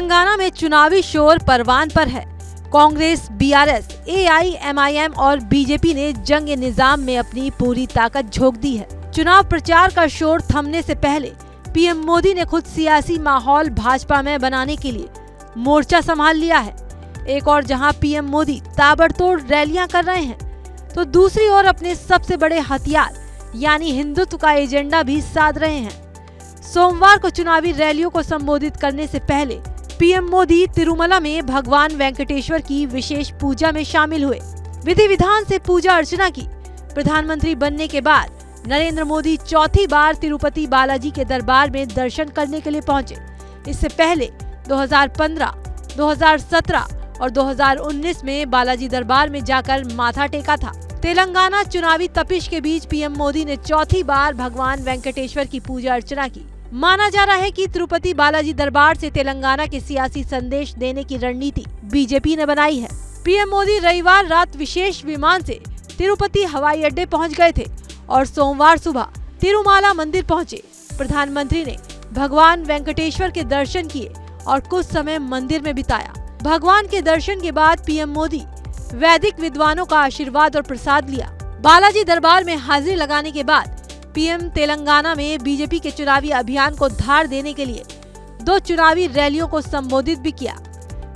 तेलंगाना में चुनावी शोर परवान पर है। कांग्रेस, बीआरएस, एआईएमआईएम और बीजेपी ने जंग निजाम में अपनी पूरी ताकत झोंक दी है। चुनाव प्रचार का शोर थमने से पहले पीएम मोदी ने खुद सियासी माहौल भाजपा में बनाने के लिए मोर्चा संभाल लिया है। एक और जहां पीएम मोदी ताबड़तोड़ रैलियां कर रहे हैं, तो दूसरी ओर अपने सबसे बड़े हथियार यानी हिंदुत्व का एजेंडा भी साध रहे हैं। सोमवार को चुनावी रैलियों को संबोधित करने से पहले पीएम मोदी तिरुमला में भगवान वेंकटेश्वर की विशेष पूजा में शामिल हुए। विधि विधान से पूजा अर्चना की। प्रधानमंत्री बनने के बाद नरेंद्र मोदी चौथी बार तिरुपति बालाजी के दरबार में दर्शन करने के लिए पहुंचे। इससे पहले 2015, 2017 और 2019 में बालाजी दरबार में जाकर माथा टेका था। तेलंगाना चुनावी तपिश के बीच पीएम मोदी ने चौथी बार भगवान वेंकटेश्वर की पूजा अर्चना की। माना जा रहा है कि तिरुपति बालाजी दरबार से तेलंगाना के सियासी संदेश देने की रणनीति बीजेपी ने बनाई है। पीएम मोदी रविवार रात विशेष विमान से तिरुपति हवाई अड्डे पहुंच गए थे और सोमवार सुबह तिरुमाला मंदिर पहुंचे। प्रधानमंत्री ने भगवान वेंकटेश्वर के दर्शन किए और कुछ समय मंदिर में बिताया। भगवान के दर्शन के बाद पीएम मोदी वैदिक विद्वानों का आशीर्वाद और प्रसाद लिया। बालाजी दरबार में हाजिरी लगाने के बाद पीएम तेलंगाना में बीजेपी के चुनावी अभियान को धार देने के लिए 2 चुनावी रैलियों को संबोधित भी किया।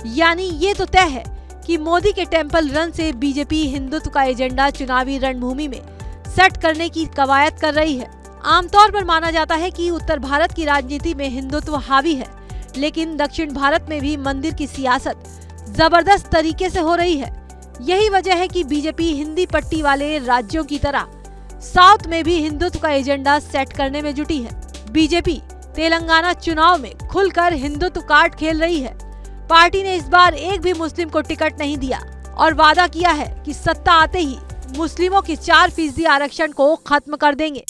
यानी ये तो तय है कि मोदी के टेंपल रन से बीजेपी हिंदुत्व का एजेंडा चुनावी रणभूमि में सेट करने की कवायद कर रही है। आमतौर पर माना जाता है कि उत्तर भारत की राजनीति में हिंदुत्व हावी है, लेकिन दक्षिण भारत में भी मंदिर की सियासत जबरदस्त तरीके से हो रही है। यही वजह है कि बीजेपी हिंदी पट्टी वाले राज्यों की तरह साउथ में भी हिंदुत्व का एजेंडा सेट करने में जुटी है। बीजेपी तेलंगाना चुनाव में खुलकर हिंदुत्व कार्ड खेल रही है। पार्टी ने इस बार एक भी मुस्लिम को टिकट नहीं दिया और वादा किया है कि सत्ता आते ही मुस्लिमों के 4% आरक्षण को खत्म कर देंगे।